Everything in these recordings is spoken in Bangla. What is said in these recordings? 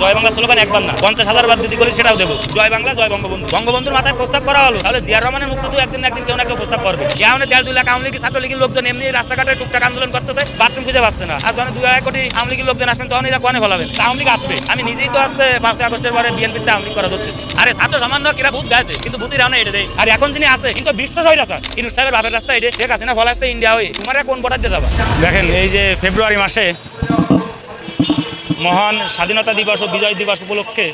জয় বাংলা স্লোগান একবার না 50,000 বার যদি করি সেটাও দেবো। জয় বাংলা জয় বঙ্গবন্ধু। বঙ্গবন্ধুর মাথায় প্রস্তাব করা হলো, তাহলে জিয়ার রহমানের মুক্তি তো একদিন কেউ না কেউ প্রস্তাব করবে। যেমন 1.5-2 লাখ আওয়ামী লীগ ছাত্রলীগের লোকজন এমনি রাস্তাঘাটে টুকটাক আন্দোলন করতেছে, বাথরুম খুঁজে পাচ্ছে না। আর যখন 2-2.5 কোটি আওয়ামী লীগের লোকজন আসবেন তখন এরা কোনে ফলাবেন? আওয়ামী লীগ আসবে। আমি নিজেই তো আসতে 5 আগস্টের পরে বিএনপিতে আওয়ামী লীগ করা ধরতেছি। আরে ছাত্র সামান্য কিরা ভূত গাছে, কিন্তু ভূতির রাউনে এটা দেয়। আর এখন যিনি আছে কিন্তু বিশ্ব সহিরা স্যার ইনুস সাহেবের বাপের রাস্তা এটা শেখ হাসিনা ফলাস্তে ইন্ডিয়া হয়ে তোমার কোন বর্ডার দিয়ে যাবা? দেখেন এই যে ফেব্রুয়ারি মাসে মহান স্বাধীনতা দিবস ও বিজয় দিবস উপলক্ষে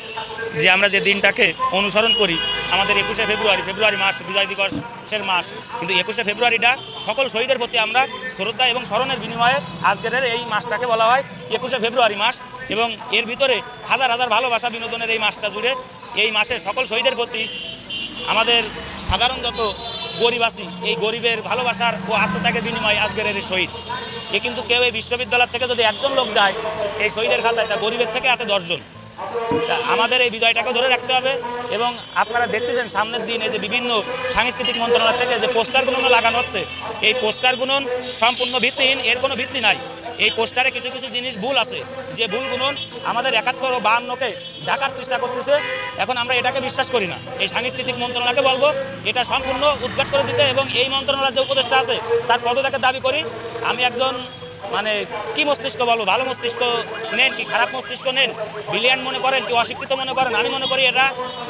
যে আমরা যে দিনটাকে অনুসরণ করি, আমাদের 21শে ফেব্রুয়ারি মাস বিজয় দিবসের মাস, কিন্তু 21শে ফেব্রুয়ারিটা সকল শহীদের প্রতি আমরা শ্রদ্ধা এবং স্মরণের বিনিময়ে আজকের এই মাসটাকে বলা হয় 21শে ফেব্রুয়ারি মাস। এবং এর ভিতরে হাজার হাজার ভালোবাসা বিনোদনের এই মাসটা জুড়ে এই মাসে সকল শহীদের প্রতি আমাদের সাধারণ যত গরিব আছি, এই গরিবের ভালোবাসার ও আত্মত্যাগের বিনিময়ে আজকের এই শহীদ। কিন্তু কেউ এই বিশ্ববিদ্যালয় থেকে যদি একজন লোক যায় এই শহীদের খাতায়, তা গরিবের থেকে আছে 10 জন। আমাদের এই বিজয়টাকে ধরে রাখতে হবে। এবং আপনারা দেখতেছেন সামনের দিন এই যে বিভিন্ন সাংস্কৃতিক মন্ত্রণালয় থেকে যে পোস্টারগুলো লাগানো হচ্ছে, এই পোস্টারগুলো সম্পূর্ণ ভিত্তিহীন, এর কোনো ভিত্তি নাই। এই পোস্টারে কিছু কিছু জিনিস ভুল আছে, যে ভুলগুলো আমাদের 71 ও 52কে ঢাকার চেষ্টা করতেছে। এখন আমরা এটাকে বিশ্বাস করি না। এই সাংস্কৃতিক মন্ত্রণালয়কে বলবো এটা সম্পূর্ণ উদ্ঘাট করে দিতে, এবং এই মন্ত্রণালয়ের যে উপদেষ্টা আছে তার পদত্যাগের দাবি করি। আমি একজন মানে কি মস্তিষ্ক বলবো, ভালো মস্তিষ্ক নেন কি খারাপ মস্তিষ্ক নেন, ব্রিলিয়ান্ট মনে করেন কি অশিক্ষিত মনে করেন, আমি মনে করি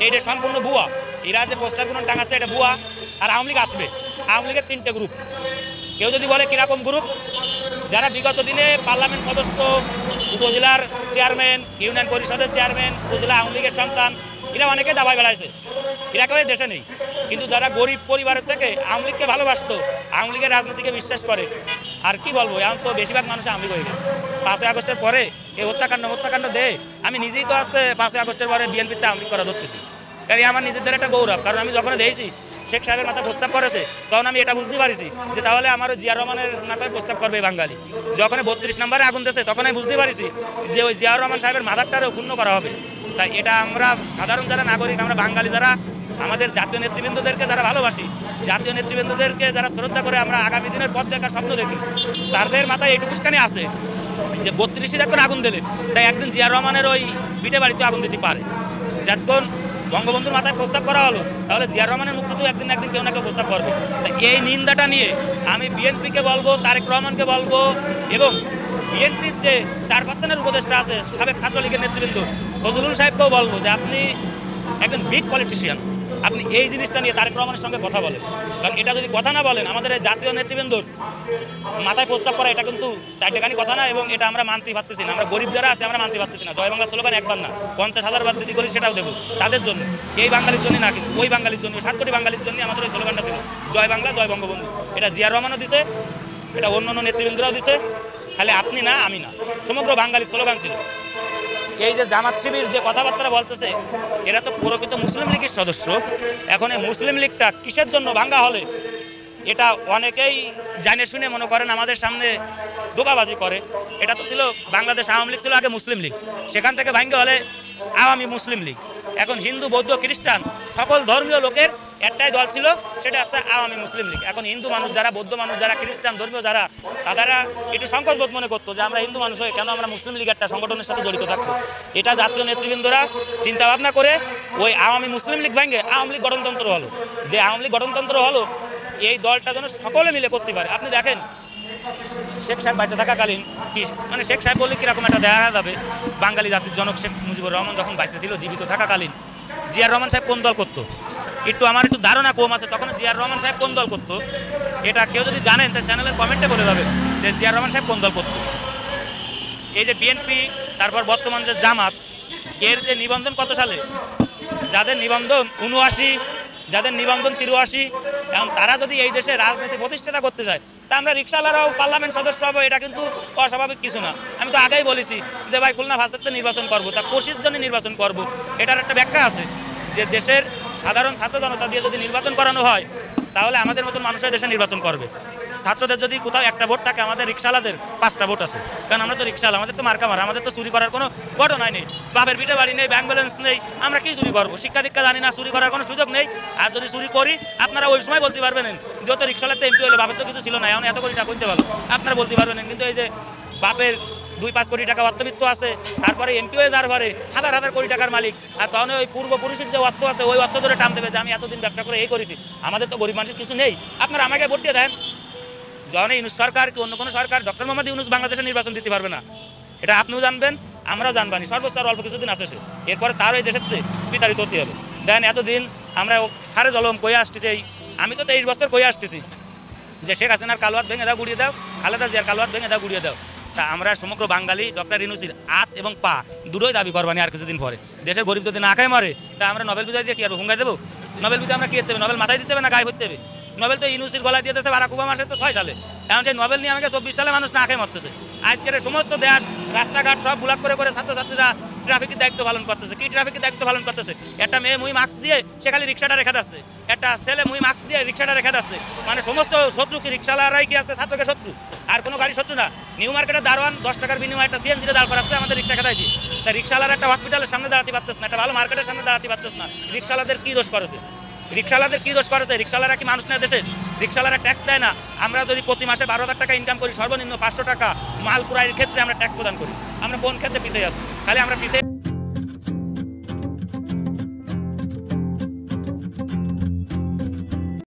এটা সম্পূর্ণ ভুয়া। এরা যে পোস্টারগুলো টাঙাচ্ছে এটা ভুয়া। আর আওয়ামী লীগ আসবে। আওয়ামী লীগের 3টে গ্রুপ। কেউ যদি বলে কীরকম গ্রুপ, যারা বিগত দিনে পার্লামেন্ট সদস্য, উপজেলার চেয়ারম্যান, ইউনিয়ন পরিষদের চেয়ারম্যান, উপজেলা আওয়ামী লীগের সন্তান, এরা অনেকে দাবায় বেড়াইছে, এরা কেউ দেশে নেই। কিন্তু যারা গরিব পরিবারের থেকে আওয়ামী লীগকে ভালোবাসতো, আওয়ামী লীগের রাজনীতিকে বিশ্বাস করে, আর কি বলবো, এখন তো বেশিরভাগ মানুষ আওয়ামী লীগ হয়ে গেছে। 5 আগস্টের পরে এই হত্যাকাণ্ড দেয়। আমি নিজেই তো আসতে 5 আগস্টের পরে বিএনপিতে আওয়ামী লীগ করা ধরতেছি। কারণ আমার নিজেদের একটা গৌরব। কারণ আমি যখন দেখেছি শেখ সাহেবের মাথায় প্রস্তাব করেছে, তখন আমি এটা বুঝতে পারছি যে তাহলে আমারও জিয়া রহমানের মাথায় প্রস্তাব করবে বাঙালি। যখন 32 নম্বরে আগুন দিয়েছে তখন আমি বুঝতে পারছি যে ওই জিয়া রহমান সাহেবের মাথাটারও ক্ষুণ্ণ করা হবে। তাই এটা আমরা সাধারণ যারা নাগরিক, আমরা বাঙালি যারা আমাদের জাতীয় নেতৃবৃন্দদেরকে যারা ভালোবাসি, জাতীয় নেতৃবৃন্দদেরকে যারা শ্রদ্ধা করে আমরা আগামী দিনের পথ দেখার স্বপ্ন দেখি, তাদের মাথায় এইটুকুখানি আছে যে 32 যখন আগুন দিলে তাই একদিন জিয়া রহমানের ওই বিটে বাড়িতে আগুন দিতে পারে। যখন বঙ্গবন্ধুর মাথায় প্রস্তাব করা হলো, তাহলে জিয়া রহমানের মুক্তি তো একদিন কেউ না কেউ প্রস্তাব করবে। তাই এই নিন্দাটা নিয়ে আমি বিএনপিকে বলবো, তারেক রহমানকে বলবো, এবং বিএনপির যে 4-5 উপদেষ্টা আছে, সাবেক ছাত্রলীগের নেতৃবৃন্দ ফজলুল সাহেবকেও বলবো যে আপনি একজন বিগ পলিটিশিয়ান, আপনি এই জিনিসটা নিয়ে তারেক রহমানের সঙ্গে কথা বলেন। কারণ এটা যদি কথা না বলেন, আমাদের এই জাতীয় নেতৃবৃন্দর মাথায় প্রস্তাব করা এটা কিন্তু চারটেখানি কথা না, এবং এটা আমরা মানতে পারতেছি না। আমরা গরিব যারা আছে আমরা মানতে পারতেছি না। জয় বাংলা স্লোগান একবার না 50,000 বার যদি করি সেটাও দেবো তাদের জন্য, এই বাঙালির জন্য না, কিন্তু ওই বাঙালির জন্য, 7 কোটি বাঙালির জন্য আমাদের ওই স্লোগানটা ছিল জয় বাংলা জয় বঙ্গবন্ধু। এটা জিয়া রহমানও দিছে, এটা অন্য নেতৃবৃন্দরাও দিছে, খালি আপনি না আমি না, সমগ্র বাঙালির স্লোগান ছিল। এই যে জামাত শিবির যে কথাবার্তা বলতেছে, এরা তো প্রকৃত মুসলিম লীগের সদস্য। এখন এই মুসলিম লীগটা কিসের জন্য ভাঙ্গা হলে, এটা অনেকেই জানে শুনে মনে করেন আমাদের সামনে ধোঁকাবাজি করে। এটা তো ছিল বাংলাদেশ আওয়ামী লীগ ছিল আগে মুসলিম লীগ, সেখান থেকে ভাঙ্গা হলে আওয়ামী মুসলিম লীগ। এখন হিন্দু বৌদ্ধ খ্রিস্টান সকল ধর্মীয় লোকের একটাই দল ছিল, সেটা হচ্ছে আওয়ামী মুসলিম লীগ। এখন হিন্দু মানুষ যারা, বৌদ্ধ মানুষ যারা, খ্রিস্টান ধর্মীয় যারা, তারা একটু সংকোচবোধ মনে করতো যে আমরা হিন্দু মানুষ হয়ে কেন আমরা মুসলিম লীগ একটা সংগঠনের সাথে জড়িত থাকবো। এটা জাতীয় নেতৃবৃন্দরা চিন্তা ভাবনা করে ওই আওয়ামী মুসলিম লীগ ভাঙ্গে আওয়ামী লীগ গঠনতন্ত্র হলো। যে আওয়ামী লীগ গঠনতন্ত্র হলো, এই দলটা যেন সকলে মিলে করতে পারে। আপনি দেখেন শেখ সাহেব বেঁচে থাকাকালীন কি মানে, শেখ সাহেব বললে কীরকম একটা দেখা যাবে, বাঙালি জাতির জনক শেখ মুজিবুর রহমান যখন বেঁচে ছিল জীবিত থাকাকালীন, জিয়ার রহমান সাহেব কোন দল করতো? আমার একটু ধারণা কম আছে, তখন জিয়ার রহমান সাহেব কোন দল করতো, এটা কেউ যদি জানেন তার চ্যানেলের কমেন্টে বলে যাবে যে জিয়ার রহমান সাহেব কোন দল করতো। এই যে বিএনপি, তারপর বর্তমান যে জামাত, এর যে নিবন্ধন কত সালে, যাদের নিবন্ধন 79, যাদের নিবন্ধন 83, এখন তারা যদি এই দেশে রাজনীতি প্রতিষ্ঠাতা করতে যায়, তা আমরা রিক্সাওয়ালারাও পার্লামেন্ট সদস্য হবো, এটা কিন্তু অস্বাভাবিক কিছু না। আমি তো আগেই বলেছি যে ভাই খুলনা ভাষাতে নির্বাচন করবো, তা কোশির জন্য নির্বাচন করব, এটার একটা ব্যাখ্যা আছে যে দেশের সাধারণ ছাত্র জনতা দিয়ে যদি নির্বাচন করানো হয়, তাহলে আমাদের মতন মানুষের দেশে নির্বাচন করবে। ছাত্রদের যদি কোথাও একটা ভোট থাকে, আমাদের রিক্সাওয়ালাদের 5টা ভোট আছে, কারণ আমরা তো রিক্সাওয়ালা, আমাদের তো মার্কা মারা, আমাদের তো চুরি করার কোনো ঘটনাই নেই, বাপের পিঠে বাড়ি নেই, ব্যাংক ব্যালেন্স নেই, আমরা কি চুরি করবো? শিক্ষা দীক্ষা জানি না, চুরি করার কোনো সুযোগ নেই। আর যদি চুরি করি, আপনারা ওই সময় বলতে পারবেন যেহেতু রিক্সাওয়ালাতে এমপি হলে বাপের তো কিছু ছিল না, এখন এত কোটি টাকা করতে পারলো, আপনারা বলতে পারবেন। কিন্তু এই যে বাপের 2-5 কোটি টাকা অর্থবিত্ত আছে, তারপরে এমপি হয়ে যাওয়ার পরে হাজার হাজার কোটি টাকার মালিক, আর তখন ওই পূর্বপুরুষের যে অর্থ আছে ওই অর্থ ধরে টান দেবে যে আমি এতদিন ব্যবসা করে এই করেছি। আমাদের তো গরিব মানুষের কিছু নেই, আপনারা আমাকে ভোট দিয়ে দেন। যখন ইউনূস সরকার কি অন্য কোনো সরকার ডক্টর মোহাম্মদ ইউনূস বাংলাদেশে নির্বাচন দিতে পারবে না, এটা আপনিও জানবেন, আমরাও জানবানি। সর্বোচ্চ আর অল্প কিছুদিন আছে সে, এরপরে তার ওই দেশের বিতাড়িত হতে হবে। দেন এতদিন আমরা সারে জলম কয়ে আসতেছি, আমি তো 23 বছর কয়ে আসতেছি যে শেখ হাসিনার কালোয়াত ভেঙে দাও গুড়িয়ে দাও, খালেদা জিয়ার কালোয়াত ভেঙে দাও গুড়িয়ে দাও। তা আমরা সমগ্র বাঙালি ডক্টর ইউনূসের হাত এবং পা দুটোই দাবি করবানি আর কিছুদিন পরে। দেশের গরিব যদি না খায় মরে, তা আমরা নোবেল বিজয় দিয়ে কি আর হুঙ্গাই দেবো? নোবেল বিজয় আমরা কি করতে হবে? নোবেল মাথায় দিতে হবে না গায়ে হতে হবে? নোবেল তো ইউনূসের গলায় দিয়ে দিয়েছে বারাক ওবামা তো 6 সালে, এখন সেই নোবেল নিয়ে আমাকে 24 সালে মানুষ না খেয়ে মরতেছে। আজকের সমস্ত দেশ রাস্তাঘাট সব ব্লক করে করে ছাত্রছাত্রীরা ট্রাফিকের দায়িত্ব পালন করতেছে। কি ট্রাফিকের দায়িত্ব পালন করতেছে? একটা মেয়ে মুই মাস্ক দিয়ে সে খালি রিক্সাটা রেখে যাচ্ছে, একটা ছেলে মুই মাস্ক দিয়ে রিক্সাটা রেখে যাচ্ছে। মানে সমস্ত শত্রু কি রিক্সাওয়ালারাই কি আসছে ছাত্রকে শত্রু, আর কোনো গাড়ি শত্রু না। নিউ মার্কেটের দারোয়ান 10 টাকার বিনিময়ে একটা সিএনজিতে দাঁড় করাচ্ছে আমাদের রিক্সা খেদাই দিয়ে। তা রিক্সাওয়ালার একটা হসপিটালের সামনে দাঁড়াতে পারতেছে না, একটা ভালো মার্কেটের সামনে দাঁড়াতে পারতেছে না। রিক্সাওয়ালাদের কি দোষ করেছে? রিক্সাওয়ালাদের কি দোষ করেছে? রিক্সাওয়ালারা কি মানুষ না দেশে? রিক্সাওয়ালারা ট্যাক্স দেয় না? আমরা যদি প্রতি মাসে 12,000 টাকা ইনকাম করি, সর্বনিম্ন 500 টাকা মাল ক্রয়ের ক্ষেত্রে আমরা ট্যাক্স প্রদান করি। আমরা কোন ক্ষেত্রে পিছিয়ে আছি? খালি আমরা পিছিয়ে